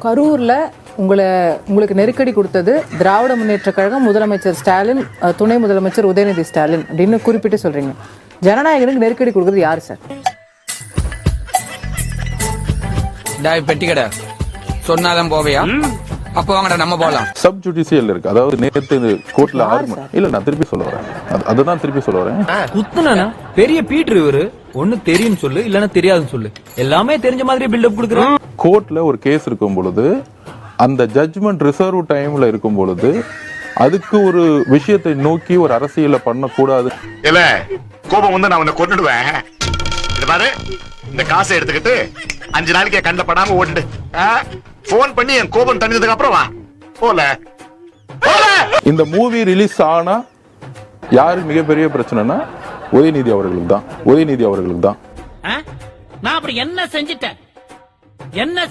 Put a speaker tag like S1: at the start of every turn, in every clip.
S1: கரூர்ல உங்களுக்கு நெருக்கடி கொடுத்தது திராவிட முன்னேற்ற கழகம், முதலமைச்சர் ஸ்டாலின், துணை முதலமைச்சர் உதயநிதி ஸ்டாலின் அப்படின்னு குறிப்பிட்டு சொல்றீங்க. ஜனநாயகனுக்கு நெருக்கடி கொடுக்கறது யாரு சார்?
S2: பெட்டி கடை சொன்னாதான் போவையா? அப்ப வாங்கடா நம்ம போலாம்.
S3: சப் ஜுடிஷியல் இருக்கு, அதாவது நேத்து கோர்ட்ல இல்ல நான் திருப்பி சொல்ல வரேன், அதுதான் திருப்பி சொல்ல வரேன்.
S4: குத்துனா பெரிய பீட்டர் இவரு, ஒண்ணு தெரியும் சொல்லு இல்லன்னா தெரியாதுன்னு சொல்லு, எல்லாமே தெரிஞ்ச மாதிரி பில்டப் கொடுக்குறோம்.
S3: கோர்ட்ல ஒரு கேஸ் இருக்கும் பொழுது, அந்த ஜட்ஜ்மெண்ட் ரிசர்வ் டைம்ல இருக்கும் பொழுது, அதுக்கு ஒரு விஷயத்தை நோக்கி ஒரு அரசியல பண்ண கூடாது.
S5: இல்ல கோபம் வந்து நான் உன்னை கொன்னுடுவேன். இது பாரு, இந்த காசை எடுத்துக்கிட்டு 5 நாளைக்கு கண்ட படாம ஓட்டு. போன் பண்ணி என் கோபம் தணிஞ்சதுக்கு அப்புறம் வா. போல
S3: இந்த மூவி ரிலீஸ் ஆனா யாருக்கு மிகப்பெரிய பிரச்சனைனா உதயநிதி அவர்களுக்கு தான். உதயநிதி அவர்களுக்கு தான்.
S6: நான் அப்படி என்ன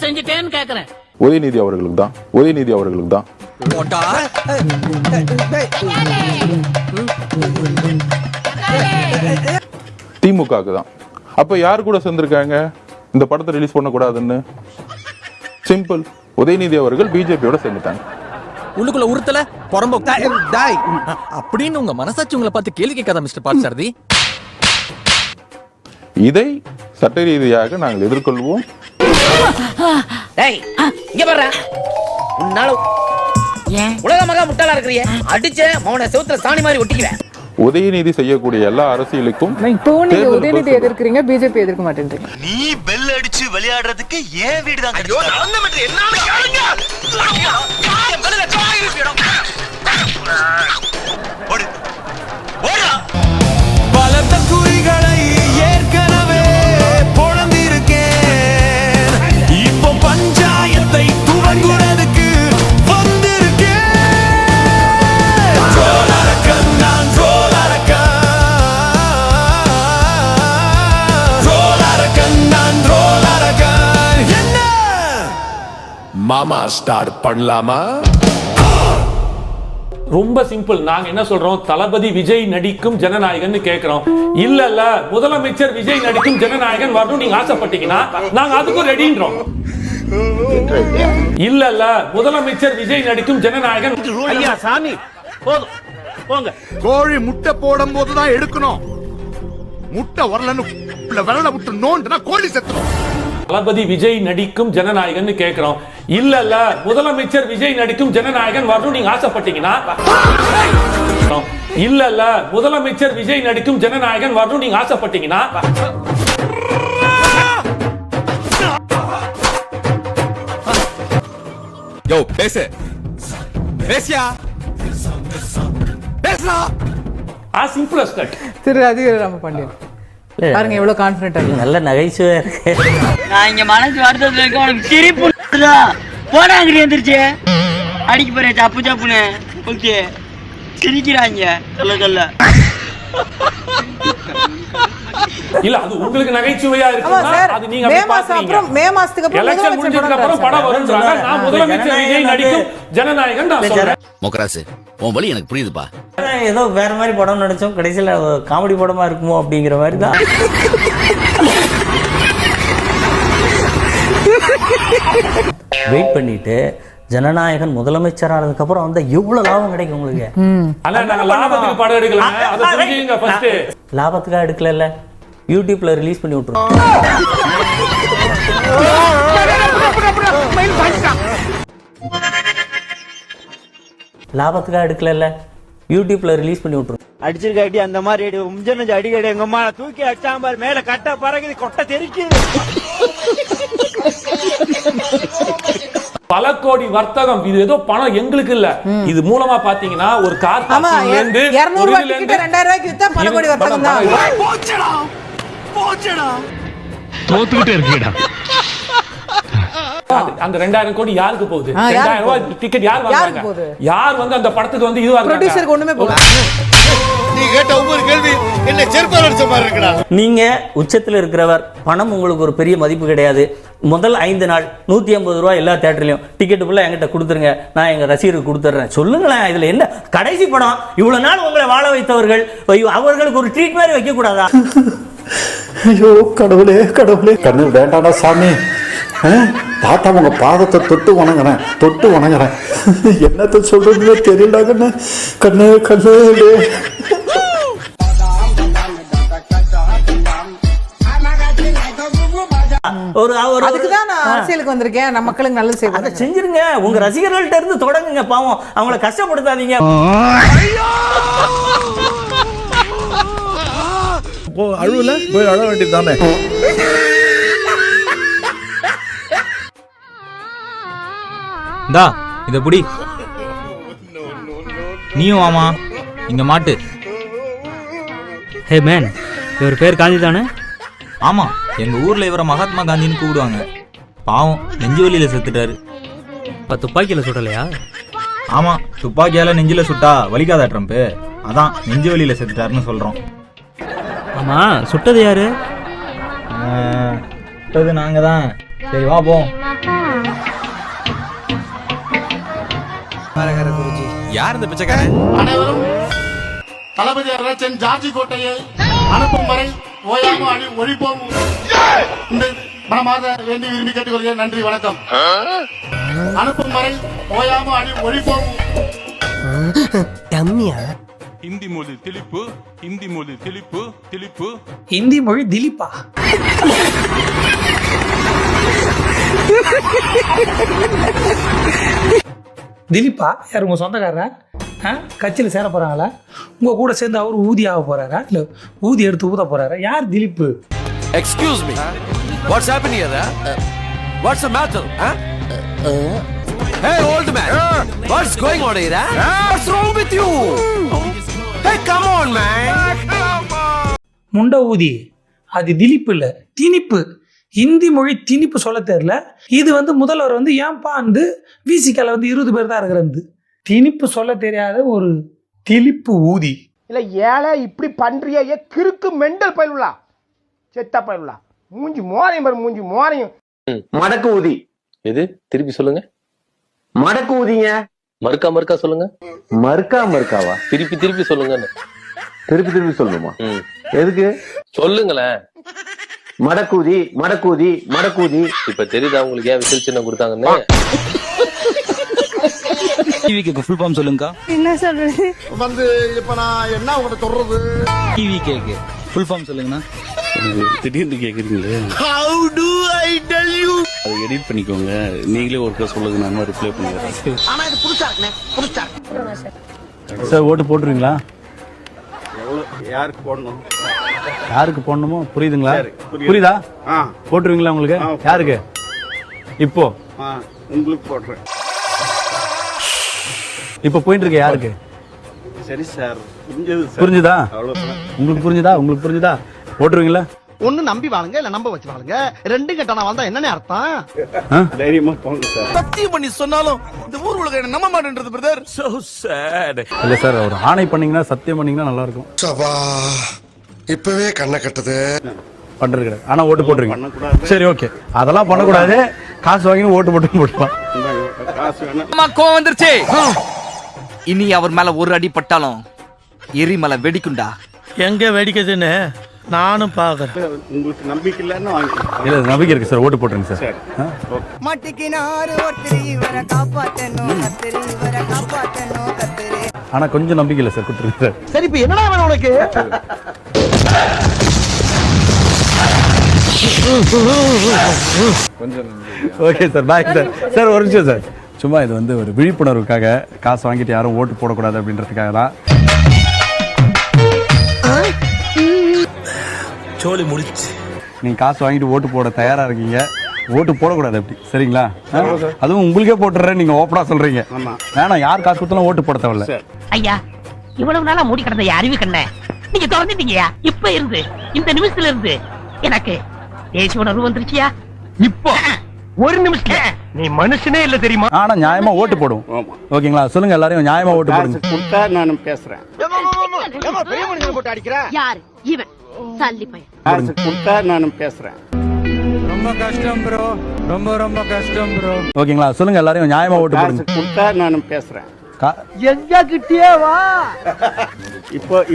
S6: செஞ்சிட்டேன்னு கேக்குறேன்.
S3: உதயநிதி அவர்களுக்கு தான். உதயநிதி அவர்களுக்கு தான். திமுகவுக்கு தான். அப்ப யாரு கூட சேர்ந்திருக்காங்க இந்த படத்தை ரிலீஸ் பண்ண கூடாதுன்னு? சிம்பிள், உதயநிதி அவர்கள் பிஜேபியோட சேர்ந்துட்டாங்க.
S4: உள்ளுக்குள்ள உறுத்தல பொறம்போக்கு அப்படின்னு உங்க மனசாட்சி உங்களை பார்த்து கேள்வி கேட்காத மிஸ்டர் பார்த்தசாரதி.
S3: இதை சட்ட ரீதியாக நாங்கள் எதிர்கொள்வோம்.
S6: உலக மகா முட்டாளா இருக்கிறீங்க, அடிச்ச மௌன செவுத்துல சாணி மாதிரி ஒட்டிக்குவேன்.
S3: உதயநிதி செய்யக்கூடிய எல்லா அரசியலுக்கும்
S1: இப்போ நீங்க உதயநிதி எதிர்க்கிறீங்க, பிஜேபி எதிர்க்க மாட்டேன்றீங்க.
S7: நீ பெல் அடிச்சு விளையாடுறதுக்கு ஏன் வீடு தான்
S8: பலத்த குறிகளை ஏற்கனவே பொழந்திருக்கேன். இப்போ பஞ்சாயத்தை துவங்குறதுக்கு மாமா ஸ்டார்ட் பண்ணலாமா?
S9: ரொம்ப சிம்பிள். நாங்க என்ன சொல்றோம், தளபதி விஜய் நடிக்கும் ஜனநாயகன் கேக்குறோம். இல்ல முதலமைச்சர் விஜய் நடிக்கும் ஜனநாயகன் வரணும் நீங்க ஆசைப்பட்டீங்கன்னா நாங்க அதுக்கு ரெடின்றோம். இல்ல முதலமைச்சர் விஜய் நடிக்கும் ஜனநாயகன்.
S6: ஐயா சாமி போதும் போங்க.
S5: கோழி முட்டை போடும் போதுதான் எடுக்கணும். முட்டை வரலன்னு விரல விட்டு நோண்டுனா கோழி செத்துரும்.
S9: தளபதி விஜய் நடிக்கும் ஜனநாயகன் கேக்குறோம். இல்ல முதலமைச்சர் விஜய் நடிக்கும் ஜனநாயகன் வரணும் நீங்க ஆசைப்பட்டீங்கன்னா இல்ல முதலமைச்சர் விஜய் நடிக்கும் ஜனநாயகன் வரணும் நீங்க ஆசைப்பட்டீங்கன்னா
S4: யோ பேசு பேசியா பேசலாம்.
S9: as simple as that.
S1: திரு அதிகாரம் பாண்டியன் பாருங்க எவ்வளவு கான்ஃபிடென்ட்டா இருக்கு.
S10: நல்ல நகைச்சுவையா இருக்கு.
S6: நான் இங்க மனசு வருத்தத்துல இருக்க, உனக்கு சிரிப்பு போடா அங்கிட்டு வந்துருச்சு. அடிக்க போறேன் சப்பு சப்புன்னு ஓகே சிரிக்கிறாங்க சொல்ல.
S9: இல்ல அது உங்களுக்கு நகைச்சுவையா இருக்குன்னா அது நீங்க
S1: மே மாசத்துக்கு அப்புறம்
S9: எலெக்ஷன் முடிஞ்சதுக்கு அப்புறம் படம் வரும்ன்றாங்க. நான் முதலமைச்சர் விஜய் நடிக்கும் ஜனநாயகன் நான் சொல்றேன்.
S7: மொக்கராசு உன் வலி எனக்கு புரியுதுப்பா.
S10: ஏதோ வேற மாதிரி படம் நடிச்சோம், கடைசியில காமெடி படமா இருக்குமோ அப்படிங்கிற மாதிரி தான். வெயிட் பண்ணிட்டு ஜனநாயகன் முதலமைச்சர் ஆனதுக்கு அப்புறம் வந்து எவ்வளவு லாபம் கிடைக்கும் உங்களுக்கு?
S9: லாபத்துக்கு படம் எடுக்கல, அதை புரிஞ்சுங்க ஃபர்ஸ்ட்.
S10: லாபத்துக்காக எடுக்கல, யூடியூப்ல ரிலீஸ் பண்ணி விட்டுருவோம். லாபத்துக்காக எடுக்கல, யூடியூப்ல ரிலீஸ் பண்ணி விட்டுருவோம்.
S6: அடிச்சிருக்க அடி அந்த மாதிரி அடி கடை எங்க அம்மா தூக்கி அடிச்சாம்பார் மேல கட்ட பறகுது கொட்டை தெரிக்குது.
S9: பல கோடி வர்த்தகம், இது ஏதோ பணம் எங்களுக்கு இல்ல. இது மூலமா பாத்தீங்கன்னா ஒரு கார் இருந்து
S1: 200 ரூபாய்க்கு 2000 ரூபாய்க்கு வித்தா பல கோடி வர்த்தகம் தான்.
S5: தோத்துக்கிட்டே இருக்கீடா.
S9: அந்த 2000 கோடி யாருக்கு போகுது? 2000 ரூபாய் டிக்கெட் யார் வாங்குறாங்க? யார் வந்து அந்த படத்துக்கு வந்து இதுவா இருக்காங்க?
S1: ப்ரொடியூசருக்கு ஒண்ணுமே போகல.
S5: நீ கேட்ட ஒவ்வொரு கேள்வி என்ன செருப்பால அடிச்ச மாதிரி இருக்குடா.
S10: நீங்க உச்சத்துல இருக்கிறவர், பணம் உங்களுக்கு ஒரு பெரிய மதிப்பு கிடையாது. முதல் 5 நாள் 150 ரூபாய் எல்லா தியேட்டர்லயும் டிக்கெட் ஃபுல்லா என்கிட்ட கொடுத்துருங்க, நான் எங்க ரசிகருக்கு கொடுத்துறேன். சொல்லுங்களேன், இதுல என்ன கடைசி படம்? இவ்வளவு நாள் உங்களை வாழ வைத்தவர்கள் அவர்களுக்கு ஒரு ட்ரீட் மாதிரி வைக்க கூடாதா?
S11: ஐயோ கடவுளே கடவுளே, கண்ணு வேண்டாடா சாமி. தாத்தா உங்க பாதத்தை தொட்டு வணங்குறேன். என்னத்த சொல்றதுன்னு தெரியல கண்ணு. கண்ணு கண்ணு
S1: அதுக்குதான் நான் அரசியலுக்கு வந்திருக்கேன். நம்ம மக்களுக்கு நல்லது செய்வோம்.
S10: அதை செஞ்சிருங்க. உங்க ரசிகர்கள்ட்ட இருந்து தொடங்குங்க. பாவம் அவங்கள கஷ்டப்படுத்தாதீங்க.
S11: அழுவல போய் அழ வேண்டியது தானே.
S4: இந்தா இத புடி. நீயும் ஆமா இங்க மாட்டு.
S10: ஹே மேன், இவர் பேர் காந்தி தானே?
S4: ஆமா, எங்க ஊர்ல இவரை மகாத்மா காந்தின்னு கூப்பிடுவாங்க. பாவம் நெஞ்சு வலியில செத்துட்டாரு.
S10: இப்ப துப்பாக்கியில சுடலையா?
S4: ஆமா, துப்பாக்கியால நெஞ்சில சுட்டா வலிக்காதா ட்ரம்ப்? அதான் நெஞ்சு வலியில செத்துட்டாருன்னு சொல்றோம்.
S10: ஆமா, சுட்டது யாரு?
S4: சுட்டது நாங்க தான். சரி வா போ.
S8: யார் இந்த பிச்சைக்காரன்?
S5: அனைவரும் தளபதி அரசன் ஜார்ஜி கோட்டையை அனுப்பும் வரை ஓயாம ஒழிப்போம் இந்த மனமாத வேண்டி விரும்பி கேட்டுக்கொள்கிறேன். நன்றி, வணக்கம். அனுப்பும் வரை ஓயாம ஒழிப்போம்.
S3: ஹிந்தி மொழி திலிப்பு, ஹிந்தி மொழி திலிப்பு, திலிப்பு.
S6: ஹிந்தி மொழி திலீப்பா? திலீப்பா யார்? உங்க சொந்தக்காரரா? கட்சியில் சேர போறாங்களா? உங்க கூட சேர்ந்து அவர் ஊதி ஆக போறாரா, இல்ல ஊதி எடுத்து ஊத போறாரா? யார் Dilip?
S8: Excuse me. What's happening here? What's the matter? Hey old man. What's going on here? What's wrong with you? Hey come on man.
S6: முண்ட ஊதி. அது திலீப்பு இல்ல, திணிப்பு. ஹிந்தி மொழி திணிப்பு சொல்ல தெரியல. இது முதல்வர் ஏன்பா விசிகால 20 பேர் தான் இருக்கிறது. திணிப்பு சொல்ல தெரியாத ஒரு திலிப்பு ஊதி.
S12: இல்ல ஏழை இப்படி பண்றியா? கிறுக்கு மெண்டல் பயிலுலா, செத்த பயிலுலா. மூஞ்சி மோரையும் பாரு, மூஞ்சி மோரையும்.
S13: மடக்கு ஊதி.
S14: எது? திருப்பி சொல்லுங்க.
S13: மடக்கு ஊதிங்க.
S14: மறுக்கா சொல்லுங்க.
S13: மறுக்காவா?
S14: திருப்பி சொல்லுங்க.
S13: திருப்பி சொல்லணுமா? எதுக்கு
S14: சொல்லுங்களேன்.
S13: மடக்கூதி.
S14: இப்ப தெரியுதா உங்களுக்கு ஏன் விசில் சின்னம் கொடுத்தாங்கன்னு?
S4: டிவிக்கு ஃபுல் ஃபார்ம் சொல்லுங்க.
S12: என்ன சொல்றது? இப்ப நான் என்ன உங்கள்ட்ட சொல்றது?
S4: டிவிக்கு ஃபுல் ஃபார்ம் சொல்லுங்கண்ணா.
S14: திடீர்னு கேக்குறீங்களே.
S13: How do I tell you?
S14: அதை எடிட் பண்ணிக்கோங்க. நீங்களே ஒருக்கா சொல்லுங்க, நான் ரிப்ளை பண்ணிடுறேன்.
S12: ஆனா இது புதுசா இருக்குனே, புதுசா.
S11: சார் ஓட்டு போட்டுருவீங்களா?
S13: யாருக்கு போடணுமோ
S11: புரியுதுங்களா? புரியுதா? போட்டுருவீங்களா? உங்களுக்கு யாருக்கு? இப்போ
S13: உங்களுக்கு போடுறேன்.
S11: இப்போ போயிட்டு இருக்க யாருக்கு?
S13: சரி சார்,
S11: புரிஞ்சுதா? உங்களுக்கு புரிஞ்சுதா? போட்டுருவீங்களா?
S12: ஒண்ணு நம்பி வாழுங்க, இல்ல நம்ப வச்சு வாழுங்க. ரெண்டு கட்டணம் வாழ்ந்தா என்னன்னு அர்த்தம்?
S13: தைரியமா போங்க சார்.
S8: சத்தியம் பண்ணி சொன்னாலும் இந்த ஊர் உலக என்ன நம்ப மாட்டேன்றது பிரதர். So sad.
S11: இல்ல சார், ஒரு ஆணை பண்ணீங்கன்னா, சத்தியம் பண்ணீங்கன்னா நல்லா இருக்கும்.
S8: இப்பவே கண்ணை கட்டுது.
S11: பண்றது கிடையாது. ஆனா ஓட்டு போட்டுருங்க. சரி ஓகே, அதெல்லாம் பண்ணக்கூடாது. காசு வாங்கி ஓட்டு போட்டுக்கலாம்.
S2: கோவம் வந்துருச்சு. இனி அவர் மேல ஒரு அடி பட்டாலும் எரிமலை வெடிக்குண்டா.
S6: எங்க வெடிக்குதுன்னு நானும் பாக்குறேன்.
S13: உங்களுக்கு நம்பிக்கை இல்லைன்னு வாங்கிக்கலாம்.
S11: இல்ல, நம்பிக்கை இருக்கு சார். ஓட்டு போட்டுருங்க சார். ஆனா கொஞ்சம் நம்பிக்கை இல்லை சார். கொடுத்துருங்க சார்.
S12: சரி, இப்ப என்னடா வேணும் உனக்கு?
S11: Okay sir, bye sir. Sir ஒரு நிமிஷம் சார். சும்மா இது ஒரு விழிப்புணர்வுக்காக, காசு வாங்கிட்டு யாரும் ஓட்டு போடக்கூடாது அப்படின்றதுக்காக தான்.
S8: சோலி முடிச்சு.
S11: நீங்க காசு வாங்கிட்டு ஓட்டு போட தயாரா இருக்கீங்க. ஓட்டு போடக்கூடாது அப்படி, சரிங்களா? அதுவும் உங்களுக்கே போட்டுறேன், நீங்க ஓப்பனா சொல்றீங்க. வேணாம், யார் காசு கொடுத்தாலும் ஓட்டு போட தேவையில்ல.
S15: ஐயா, இவ்வளவு நாளா மூடி கிடந்த அறிவு கண்ண நீங்க திறந்துட்டீங்கயா. இப்ப இருந்து இந்த நிமிஷத்துல இருந்து எனக்கு தேசிய உணர்வு வந்துருச்சியா. இப்போ ஒரு நிமிஷம் நீ மனுஷனே இல்ல தெரியுமா?
S11: ஆனா நியாயமா ஓட்டு போடுவோம். ஓகேங்களா? சொல்லுங்க, எல்லாரையும் நியாயமா ஓட்டு போடுங்க.
S13: கொடுத்தா நான் பேசுறேன்.
S12: பெரிய மனுஷன் போட்டு அடிக்கிற
S15: யாரு இவன்? சல்லி பையன்.
S13: காசு கொடுத்தா நான் பேசுறேன்.
S4: ரொம்ப கஷ்டம் ப்ரோ. ரொம்ப கஷ்டம் ப்ரோ.
S11: ஓகேங்களா? சொல்லுங்க, எல்லாரையும் நியாயமா ஓட்டு போடுங்க.
S13: கொடுத்தா நான் பேசுறேன்.
S12: எங்க கிட்டே வா.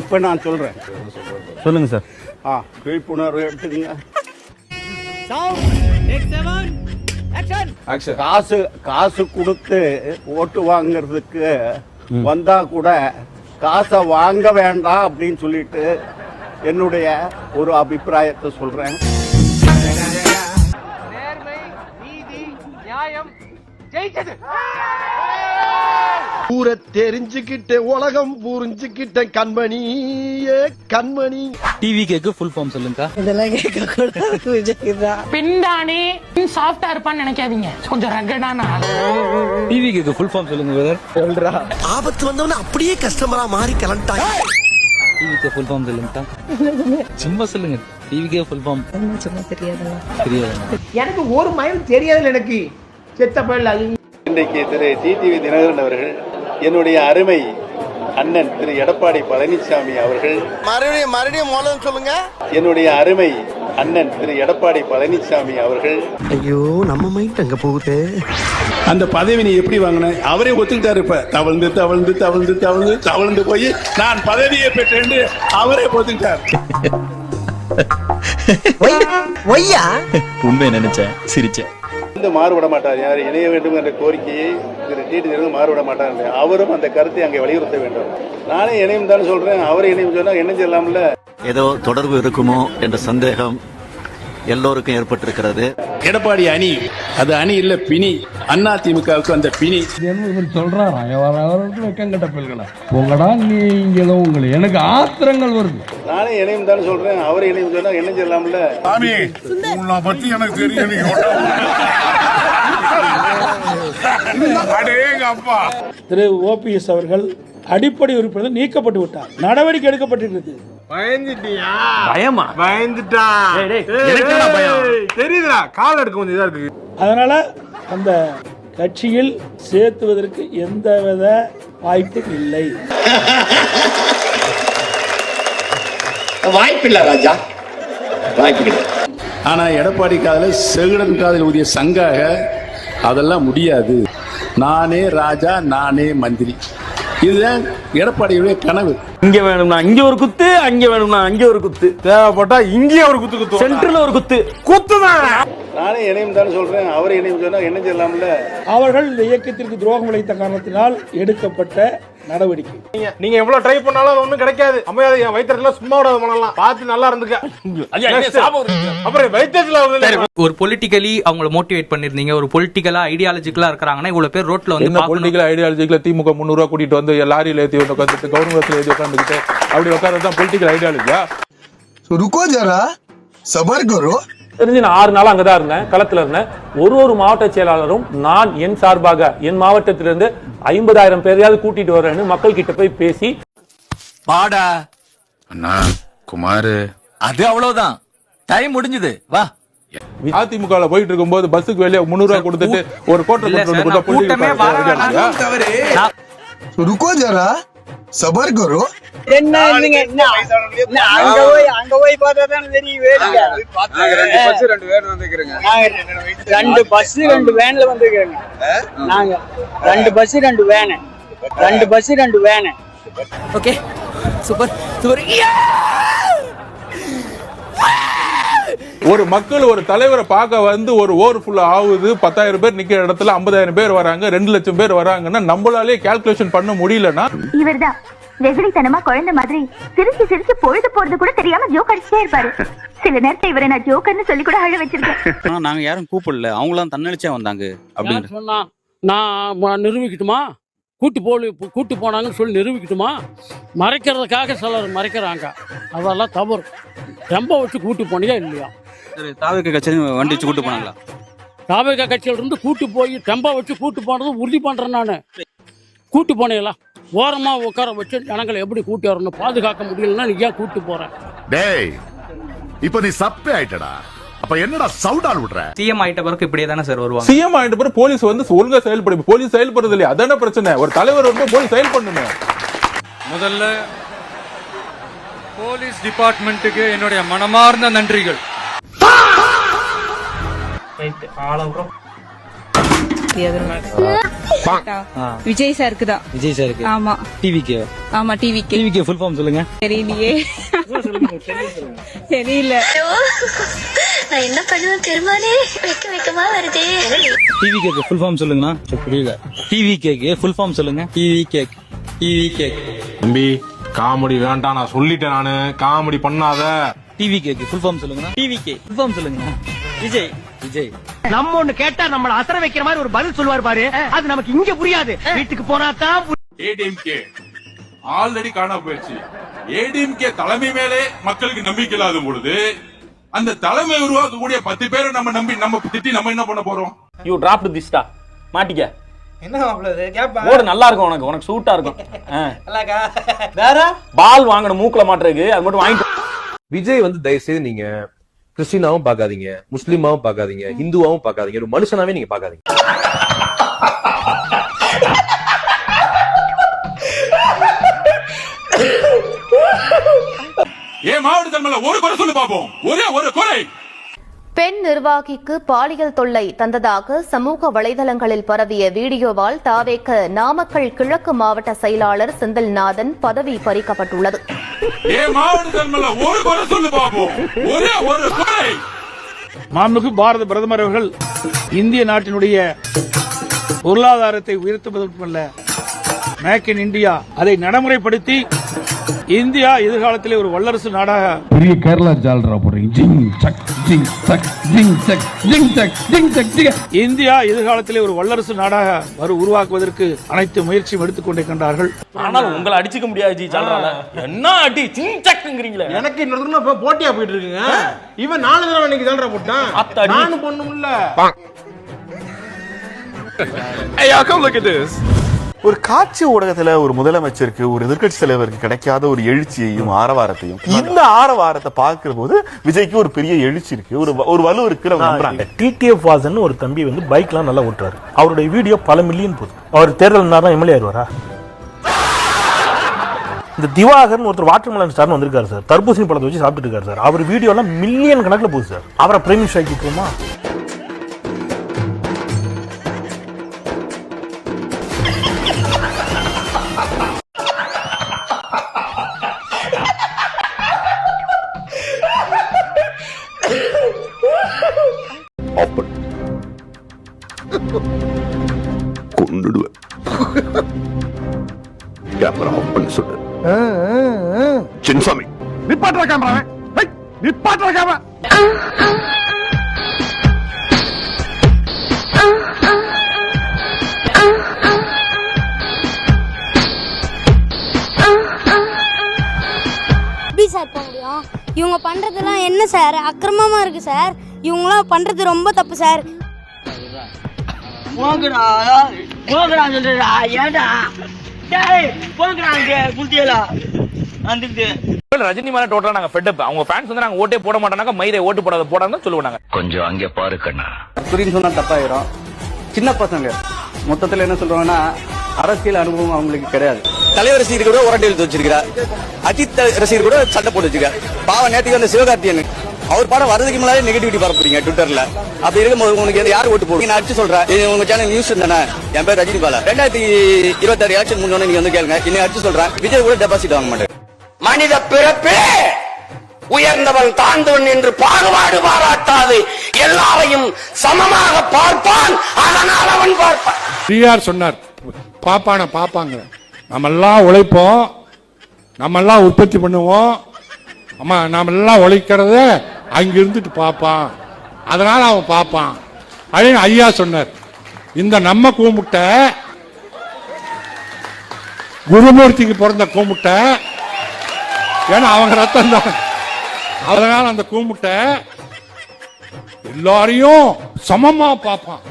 S13: இப்போ நான் சொல்றேன்.
S11: சொல்லுங்க சார்.
S13: விழிப்புணர்வு எடுத்துங்க. காசு கொடுத்து ஓட்டு வாங்குறதுக்கு வந்தா கூட காசை வாங்க வேண்டாம் அப்படின்னு சொல்லிட்டு என்னுடைய ஒரு அபிப்பிராயத்தை சொல்றேன்.
S12: ஊரை தெரிஞ்சுக்கிட்ட உலகம் புரிஞ்சுக்கிட்ட கண்மணியே கண்மணி.
S4: டிவிகேக்கு ஃபுல் ஃபார்ம் சொல்லுங்க.
S15: இதெல்லாம் கேட்க கூடாது. பின்டானே சாஃப்டா இருப்பான்னு நினைக்காதீங்க, கொஞ்சம் ரகடான ஆளு.
S4: டிவிகேக்கு ஃபுல் ஃபார்ம் சொல்லுங்க பிரதர். சொல்றா.
S8: ஆபத்து வந்தவன அப்படியே கஸ்டமரா மாறி கிளம்பிட்டாங்க.
S4: டிவிகே ஃபுல் ஃபார்ம் சொல்லுங்க. சும்மா சொல்லுங்க. டிவிகே ஃபுல் ஃபார்ம்
S15: சும்மா தெரியாது.
S12: எனக்கு ஒரு மைல் தெரியாதுல எனக்கு செத்த பயில.
S14: இன்றைக்கு திரு டிடிவி தினகரன் அவர்கள், என்னுடைய அருமை அண்ணன் திரு எடப்பாடி பழனிசாமி அவர்கள்,
S8: மறுபடியும் மூலம் சொல்லுங்க.
S14: என்னுடைய அருமை அண்ணன் திரு எடப்பாடி பழனிசாமி அவர்கள்.
S8: ஐயோ நம்ம மைண்ட் அங்க போகுது.
S5: அந்த பதவி நீ எப்படி வாங்கின? அவரே ஒத்துக்கிட்டாரு. இப்ப தவழ்ந்து தவழ்ந்து தவழ்ந்து தவழ்ந்து தவழ்ந்து போய் நான் பதவியை பெற்றேன்னு அவரே ஒத்துக்கிட்டார்.
S4: உண்மை நினைச்சேன், சிரிச்சேன்.
S14: மாறுபட மாட்டார். யார் இணைய வேண்டும் என்ற கோரிக்கையை திரு டிடி தினகரன் மாறுபட மாட்டார். அவரும் அந்த கருத்தை அங்கே வலியுறுத்த வேண்டும். நானே இணையம் தான் சொல்றேன், அவரை இணையம் சொன்னா என்ன சொல்லலாம்ல.
S7: ஏதோ தொடர்பு இருக்குமோ என்ற சந்தேகம் எல்லோருக்கும் ஏற்பட்டிருக்கிறது.
S5: எடப்பாடி அணி, அது அணி இல்ல பிணி. அண்ணா திமுகவுக்கு அந்த பிணி
S12: சொல்றாங்க. வெக்கங்கட்ட பிள்ளைகளா உங்களா நீங்களும் உங்களை எனக்கு ஆத்திரங்கள் வருது.
S14: நானே இணையம் தான் சொல்றேன், அவரை இணையம் சொன்னா என்ன சொல்லலாம்ல.
S5: உன்னை பத்தி எனக்கு தெரியும்.
S6: திரு ஓபிஎஸ் அவர்கள் அடிப்படை உறுப்பினர் நீக்கப்பட்டு விட்டார். நடவடிக்கை எடுக்கப்பட்டிருக்கிறது.
S4: பயமா?
S5: தெரியுதுடா, கால் எடுக்க கொஞ்சம் இதா இருக்கு.
S6: அதனால அந்த கட்சியில் சேர்த்துவதற்கு எந்தவித வாய்ப்பும் இல்லை.
S12: வாய்ப்பில்லை ராஜா, வாய்ப்பு.
S5: ஆனா எடப்பாடி காதல செகுடன் காதல் ஊதிய சங்காக அதெல்லாம் முடியாது. நானே ராஜா, நானே மந்திரி. இதுதான் எடப்பாடியுடைய கனவு.
S10: இங்க வேணும்னா இங்க ஒரு குத்து, அங்க வேணும்னா அங்க ஒரு குத்து,
S5: தேவைப்பட்டா இங்கே ஒரு குத்து குத்து,
S10: சென்டர்ல ஒரு குத்து.
S14: நானே இணையம் தான் சொல்றேன், அவரை இணையம் சொன்னா என்ன சொல்லலாம்ல.
S6: அவர்கள் இந்த இயக்கத்திற்கு துரோகம் இழைத்த காரணத்தினால் எடுக்கப்பட்ட நடவடிக்கை.
S5: நீங்க எவ்வளவு ட்ரை பண்ணாலும் ஒண்ணும் கிடைக்காது. அம்மையாவது என் வயிற்றுல சும்மா விடாத பண்ணலாம். பார்த்து நல்லா இருந்துக்க. அப்புறம் வயிற்றுல
S4: ஒரு பொலிட்டிக்கலி அவங்கள மோட்டிவேட் பண்ணிருந்தீங்க. ஒரு பொலிட்டிக்கலா ஐடியாலஜிக்கலா இருக்காங்கன்னா இவ்வளவு பேர் ரோட்ல வந்து
S3: என்ன பொலிட்டிக்கல் ஐடியாலஜிக்கல திமுக 300 ரூபாய் கூட்டிட்டு வந்து லாரியில ஏத்தி உட்காந்துட்டு கவர்மெண்ட்ல ஏத்தி உட்காந்துட்டு அப்படி உட்கார்றதுதான் பொலிட்டிக்கல் ஐடியாலஜியா?
S8: ருக்கோ ஜரா, சபர் கரோ.
S9: தெரிஞ்சு நான் 6 நாள் அங்கதான் இருந்தேன், களத்துல இருந்தேன். ஒரு மாவட்ட செயலாளரும் நான் என் சார்பாக என் மாவட்டத்திலிருந்து 50,000 பேரையாவது கூட்டிட்டு வரேன்னு மக்கள் கிட்ட போய் பேசி
S7: பாடா அண்ணா குமாரு, அது அவ்வளவுதான், டைம் முடிஞ்சது, வா.
S3: அதிமுக போயிட்டு இருக்கும்போது பஸ்ஸுக்கு வெளியே 300 ரூபாய் கொடுத்துட்டு ஒரு
S8: ருக்கோ ஜரா, சபர் கரோ.
S15: என்ன அங்க போய் பார்த்தா தான் தெரியும். 2 பஸ் 2 வேன்ல வந்துக்கிறேங்க. நாங்க 2 bus 2 van, 2 bus 2 van.
S2: Okay, super super.
S3: ஒரு மக்கள் ஒரு தலைவரை பார்க்க வந்து ஒரு ஓவர் ஃபுல் ஆகுது. 10,000 பேர் நிக்கிற இடத்துல 50,000 பேர் வராங்க, 2 லட்சம் பேர் வராங்கன்னா நம்மளாலே கால்குலேஷன் பண்ண முடியலன்னா
S16: இவர்தான் வெகுளித்தனமா குழந்தை மாதிரி சிரிச்சு சிரிச்சு பொழுது போறது கூட தெரியாம ஜோக் அடிச்சுட்டே இருப்பாரு. சில நேரத்தை இவரை நான் ஜோக்கர்னு சொல்லி கூட அழ வச்சிருக்கேன்.
S14: நாங்க யாரும் கூப்பிடல, அவங்களாம் தன்னெழுச்சியா வந்தாங்க அப்படின்னு
S15: சொன்னா நான் நிரூபிக்கட்டுமா? கூட்டு போனாங்கன்னு சொல்லி நிரூபிக்கட்டுமா? மறைக்கிறதுக்காக சிலர் மறைக்கிறாங்க, அதெல்லாம் தவறு. ரொம்ப வச்சு கூட்டு போனீங்க இல்லையா?
S14: தாவக கட்சியில வண்டி வச்சு கூட்டு போனாங்களா?
S15: தாவக கட்சியில இருந்து கூட்டு போய் டெம்போ வச்சு கூட்டு போனது உறுதி பண்றேன் நானு. கூட்டு போனீங்களா? ஓரமா உட்கார வச்சு ஜனங்களை எப்படி கூட்டி வரணும், பாதுகாக்க முடியலன்னா நீ ஏன் கூட்டு போற?
S8: டேய், இப்ப நீ சப்பே ஆயிட்டடா. அப்ப என்னடா சவுடால் விடுற?
S4: சிஎம் ஆயிட்ட பிறகு இப்படியே தானே சார் வருவாங்க.
S3: சிஎம் ஆயிட்ட பிறகு போலீஸ் வந்து ஒழுங்கா செயல்படும். போலீஸ் செயல்படுறது இல்லையா? அதான பிரச்சனை. ஒரு தலைவர் வந்து போலீஸ் செயல்படணுமே.
S4: முதல்ல போலீஸ் டிபார்ட்மெண்ட்டுக்கு என்னுடைய மனமார்ந்த நன்றிகள்.
S16: விஜய் சாருக்கு தான்.
S4: விஜய் சாருக்கு.
S16: ஆமா.
S4: டிவிகே.
S16: ஆமா, டிவிகே.
S4: டிவிகே ஃபுல் ஃபார்ம் சொல்லுங்க.
S16: தெரியலையே. தெரியல. நான் என்ன பண்ணுவேன் பெருமானே, வெக்கமா வருதே.
S4: டிவி கேக் ஃபுல் ஃபார்ம் சொல்லுங்கண்ணா. புரியல. டிவி கேக் ஃபுல் ஃபார்ம் சொல்லுங்க. TV cake.
S3: தம்பி காமெடி வேண்டாம், நான் சொல்லிட்டேன். நானு காமெடி பண்ணாத.
S4: டிவி கேக் ஃபுல் ஃபார்ம் சொல்லுங்கண்ணா. டிவி கேக் ஃபுல் ஃபார்ம் சொல்லுங்கண்ணா. விஜய்.
S15: நம்ம ஒண்ணு கேட்டா நம்மள அசர வைக்கிற மாதிரி ஒரு பதில் சொல்லுவார் பாரு, அது நமக்கு இங்க புரியாது. வீட்டுக்கு போனா தான்
S3: ஏடிஎம்கே ஆல்ரெடி காணாம போயிடுச்சு. ஏடிஎம்கே தலைமை மேலே மக்களுக்கு நம்பிக்கை இல்லாத பொழுது அந்த தலைமை உருவாக்கக்கூடிய 10 பேரை நம்ம நம்பி நம்ம திட்டி நம்ம என்ன பண்ண போறோம்?
S10: யூ டிராப் திஸ் மாட்டிக்க.
S6: என்ன மாப்பிள்ள கேப்பா?
S10: ஓடு நல்லா இருக்கும், உனக்கு சூட்டா இருக்கும்.
S6: நல்லாக்கா. வேற
S10: பால் வாங்கணும் மூக்குல மாட்டுறதுக்கு, அது மட்டும் வாங்கி.
S8: விஜய் வந்து தயவு செய்து நீங்க கிறிஸ்டினாவும் பாக்காதீங்க, முஸ்லீமாவும் பாக்காதீங்க, ஹிந்துவாவும் பாக்காதீங்க, ஒரு மனுஷனாவே நீங்க பாக்காதீங்க.
S3: மாவட்டத்தில் ஒரு குறை சொல்லி பார்ப்போம். ஒரே ஒரு குறை.
S16: பெண் நிர்வாகிக்கு பாலியல் தொல்லை தந்ததாக சமூக வலைதளங்களில் பரவிய வீடியோவால் தாவேக நாமக்கல் கிழக்கு மாவட்ட செயலாளர் செந்தில்நாதன் பதவி பறிக்கப்பட்டுள்ளது.
S17: மாண்புமிகு பாரத பிரதமர் அவர்கள் இந்திய நாட்டினுடைய பொருளாதாரத்தை உயர்த்துவது மட்டுமல்ல, மேக் இன் இந்தியா அதை நடைமுறைப்படுத்தி இந்தியா எதிர்காலத்திலே ஒரு வல்லரசு நாடாக
S18: பெரிய கேரளா ஜால்ரா போடுறீங்க. ஜிங் சக் ஜிங் சக் ஜிங் சக் ஜிங் சக் ஜிங் சக்.
S17: இந்தியா எதிர்காலத்திலே ஒரு வல்லரசு நாடாக உருவாக்குவதற்கு அனைத்து முயற்சியும் எடுத்துக்கொண்டிருக்கின்றார்கள்.
S10: ஆனால் உங்களை அடிச்சுக்க முடியாது ஜி ஜால்ரால. என்ன அடி ஜிங் சக்ங்கறீங்களே.
S12: எனக்கு இன்னொரு போட்டியா போயிட்டு இருக்குங்க. இவன் 4 தடவை இன்னைக்கு ஜால்ரா போட்டான். நானும் பொண்ணும்ல.
S8: Hey, y'all come look at this. ஒரு காட்சி ஊடகத்துல ஒரு முதலமைச்சருக்கு, ஒரு எதிர்க்கட்சி தலைவருக்கு கிடைக்காத ஒரு எழுச்சியையும் ஆரவாரத்தையும், இந்த ஆரவாரத்தை பார்க்கிற போது விஜய்க்கு ஒரு பெரிய எழுச்சி இருக்கு, ஒரு வலு இருக்கு நம்புறாங்க.
S19: டிடிஎஃப் வாசன் ஒரு தம்பி வந்து பைக்லாம் நல்லா ஓட்டுறாரு. அவருடைய வீடியோ பல மில்லியன் போகுது. அவர் தேர்தல் நேரம் எம்எல்ஏ ஆயிடுவாரா? இந்த திவாகர்னு ஒருத்தர் வாட்டர்மெலன் ஸ்டார்னு வந்திருக்காரு சார். தர்பூசணி பழத்தை வச்சு சாப்பிட்டு இருக்காரு சார். அவர் வீடியோ எல்லாம் மில்லியன் கணக்கில் போகுது சார். அவரை பிரைம் மினிஸ்டர் ஆக்கிட்டுருமா?
S11: கொன்னுடுவேன். கேமரா ஆஃப் பண்ண சொல்லு. சின்சாமி
S12: நிப்பாட்டுற கேமரா. நிப்பாட்டுற கேமரா.
S16: எப்படி சார் போக முடியும்? இவங்க பண்றதெல்லாம் என்ன சார் அக்கிரமமா இருக்கு சார். இவங்களாம் பண்றது ரொம்ப தப்பு சார்.
S10: ரஜினி மேல டோட்டலா நாங்க ஃபெட் அப். அவங்க ஃபேன்ஸ் வந்து நாங்க ஓட்டே போட மாட்டாங்க, மயிரை ஓட்டு போடாத சொல்லுவாங்க.
S7: கொஞ்சம் அங்கே பாரு கண்ணா.
S13: புரியுன்னு சொன்னா தப்பாயிரும். சின்ன பசங்க மொத்தத்துல என்ன சொல்றாங்கன்னா, அரசியல் அனுபவம் அவங்களுக்கு கிடையாது.
S2: தலைவர் ரசிகர் கூட உரண்டை எழுத்து வச்சிருக்கிறார். அஜித் ரசிகர் கூட சண்டை போட்டு வச்சிருக்காரு. பாவம் நேற்றுக்கு வந்த சிவகார்த்தியன் அவர் படம் வரதுக்கு முன்னாலே நெகட்டிவிட்டி பரப்புறீங்க ட்விட்டர்ல. அப்படி இருக்கும்போது உங்களுக்கு யார் ஓட்டு போடுங்க? நான் அடிச்சு சொல்றேன், உங்க சேனல் நியூஸ் தானே. என் பேர் ரஜினி பாலா. 2026 எலெக்ஷன் முன்னோட நீங்க வந்து கேளுங்க. இன்னும் அடிச்சு சொல்றேன், விஜய் கூட டெபாசிட் வாங்க மாட்டேன்.
S15: மனித பிறப்பே உயர்ந்தவன் தாழ்ந்தவன் என்று பாகுபாடு பாராட்டாது எல்லாரையும் சமமாக பார்ப்பான். அதனால் அவன் பார்ப்பான்.
S18: பெரியார் சொன்னார், பாப்பாங்க. நம்ம எல்லாம் உழைப்போம், நம்ம எல்லாம் உற்பத்தி பண்ணுவோம். ஆமா, நாம எல்லாம் உழைக்கிறத அங்க இருந்துட்டு பார்ப்பான், அதனால அவன் பார்ப்பான் அப்படின்னு ஐயா சொன்னார். இந்த நம்ம கூமுட்டை குருமூர்த்திக்கு பிறந்த கூமுட்டை, ஏன்னா அவங்க ரத்தம் தான். அதனால அந்த கூமுட்டை எல்லாரையும் சமமா பார்ப்பான்.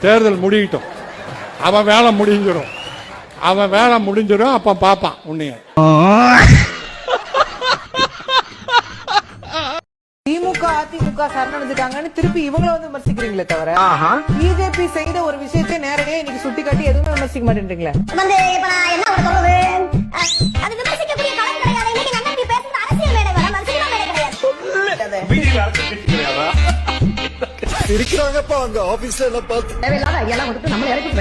S18: தேர்தல் முடியட்டும், அவன் வேலை முடிஞ்சிடும், அப்ப பார்ப்பான் உன்னைய.
S1: திமுக அதிமுக சரணடைஞ்சிட்டாங்கன்னு திருப்பி இவங்கள வந்து விமர்சிக்கிறீங்களே தவிர, பிஜேபி செய்த ஒரு விஷயத்தை நேரடியா இன்னைக்கு சுட்டி காட்டி எதுவுமே விமர்சிக்க மாட்டேன்றீங்களே.
S11: இருக்கிறாங்கப்பா அங்க ஆபீஸ்ல எல்லாம் பார்த்து
S15: நம்மள இறக்கி